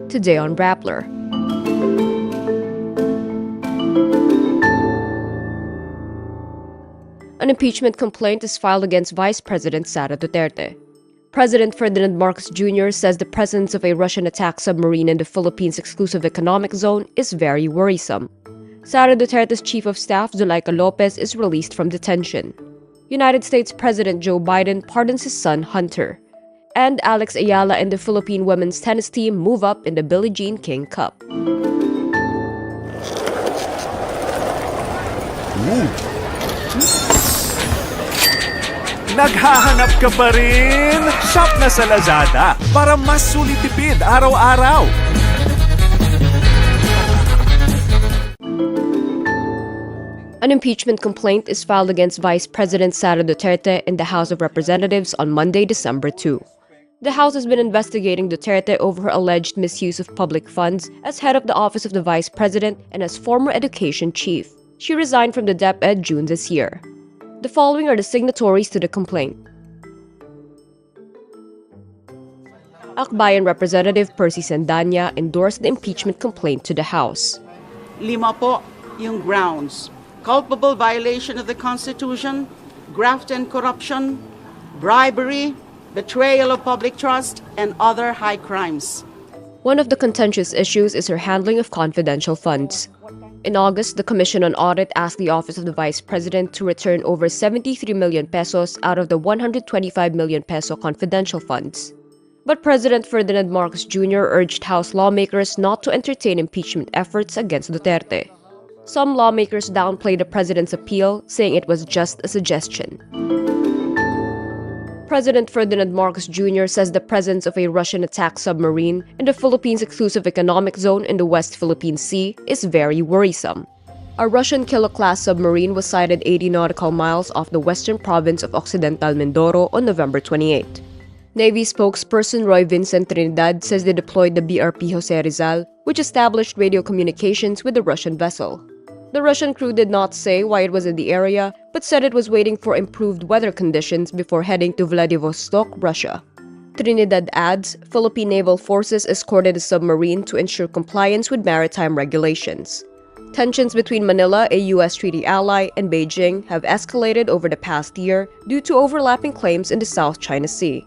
Today on Rappler. An impeachment complaint is filed against Vice President Sara Duterte. President Ferdinand Marcos Jr. says the presence of a Russian-attacked submarine in the Philippines' exclusive economic zone is very worrisome. Sara Duterte's chief of staff, Zuleika Lopez, is released from detention. United States President Joe Biden pardons his son, Hunter. And Eala and the Philippine women's tennis team move up in the Billie Jean King Cup. Naghahanap ka pa rin? Shop na sa Lazada para mas sulit tipid araw-araw. An impeachment complaint is filed against Vice President Sara Duterte in the House of Representatives on Monday, December 2. The House has been investigating Duterte over her alleged misuse of public funds as head of the Office of the Vice President and as former education chief. She resigned from the DepEd June this year. The following are the signatories to the complaint. Akbayan Representative Percy Sandanya endorsed the impeachment complaint to the House. 5 po yung grounds. Culpable violation of the Constitution, graft and corruption, bribery, betrayal of public trust, and other high crimes. One of the contentious issues is her handling of confidential funds. In August, the Commission on Audit asked the Office of the Vice President to return over 73 million pesos out of the 125 million peso confidential funds. But President Ferdinand Marcos Jr. urged House lawmakers not to entertain impeachment efforts against Duterte. Some lawmakers downplayed the president's appeal, saying it was just a suggestion. President Ferdinand Marcos Jr. says the presence of a Russian-attacked submarine in the Philippines' exclusive economic zone in the West Philippine Sea is very worrisome. A Russian Kilo-class submarine was sighted 80 nautical miles off the western province of Occidental Mindoro on November 28. Navy spokesperson Roy Vincent Trinidad says they deployed the BRP Jose Rizal, which established radio communications with the Russian vessel. The Russian crew did not say why it was in the area, but said it was waiting for improved weather conditions before heading to Vladivostok, Russia. Trinidad adds, Philippine naval forces escorted the submarine to ensure compliance with maritime regulations. Tensions between Manila, a U.S. treaty ally, and Beijing have escalated over the past year due to overlapping claims in the South China Sea.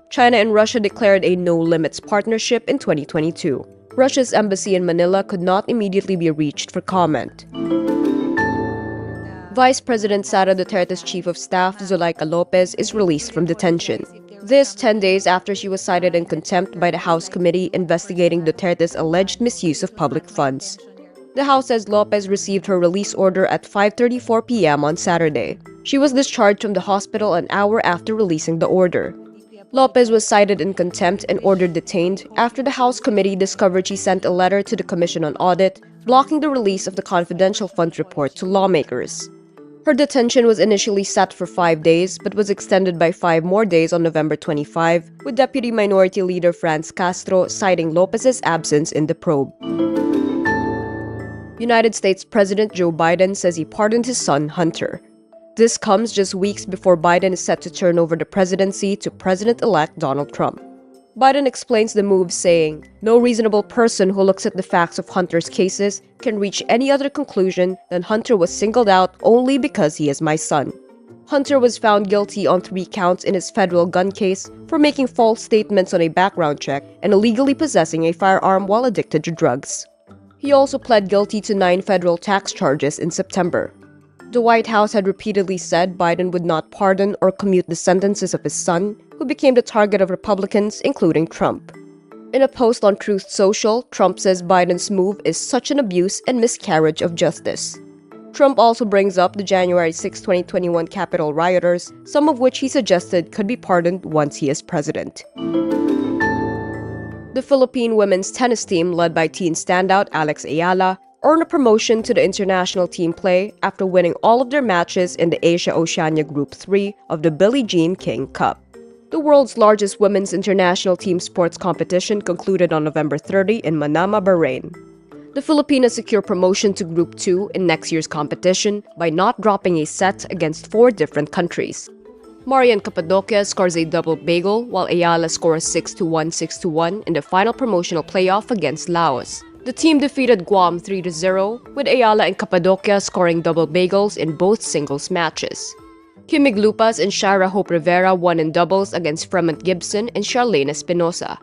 China and Russia declared a no-limits partnership in 2022. Russia's embassy in Manila could not immediately be reached for comment. Vice President Sara Duterte's chief of staff, Zuleika Lopez, is released from detention. This 10 days after she was cited in contempt by the House committee investigating Duterte's alleged misuse of public funds. The House says Lopez received her release order at 5:34 p.m. on Saturday. She was discharged from the hospital an hour after releasing the order. Lopez was cited in contempt and ordered detained after the House committee discovered she sent a letter to the Commission on Audit blocking the release of the confidential funds report to lawmakers. Her detention was initially set for 5 days but was extended by 5 more days on November 25, with Deputy Minority Leader Franz Castro citing Lopez's absence in the probe. United States President Joe Biden says he pardoned his son, Hunter. This comes just weeks before Biden is set to turn over the presidency to President-elect Donald Trump. Biden explains the move saying, "No reasonable person who looks at the facts of Hunter's cases can reach any other conclusion than Hunter was singled out only because he is my son." Hunter was found guilty on 3 counts in his federal gun case for making false statements on a background check and illegally possessing a firearm while addicted to drugs. He also pled guilty to 9 federal tax charges in September. The White House had repeatedly said Biden would not pardon or commute the sentences of his son, who became the target of Republicans, including Trump. In a post on Truth Social, Trump says Biden's move is such an abuse and miscarriage of justice. Trump also brings up the January 6, 2021 Capitol rioters, some of which he suggested could be pardoned once he is president. The Philippine women's tennis team, led by teen standout Eala, earned a promotion to the international team play after winning all of their matches in the Asia-Oceania Group 3 of the Billie Jean King Cup. The world's largest women's international team sports competition concluded on November 30 in Manama, Bahrain. The Filipinas secured promotion to Group 2 in next year's competition by not dropping a set against 4 different countries. Marian Cappadocia scores a double bagel, while Eala scores 6-1, 6-1 in the final promotional playoff against Laos. The team defeated Guam 3-0, with Eala and Cappadocia scoring double bagels in both singles matches. Kimig Lupas and Shara Hope Rivera won in doubles against Fremont Gibson and Charlene Espinosa.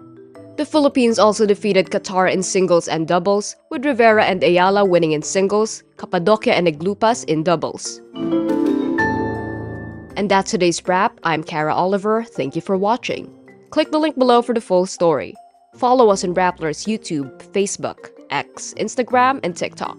The Philippines also defeated Qatar in singles and doubles, with Rivera and Eala winning in singles, Cappadocia and Iglupas in doubles. And that's today's wrap. I'm Kara Oliver. Thank you for watching. Click the link below for the full story. Follow us on Rappler's YouTube, Facebook, X, Instagram, and TikTok.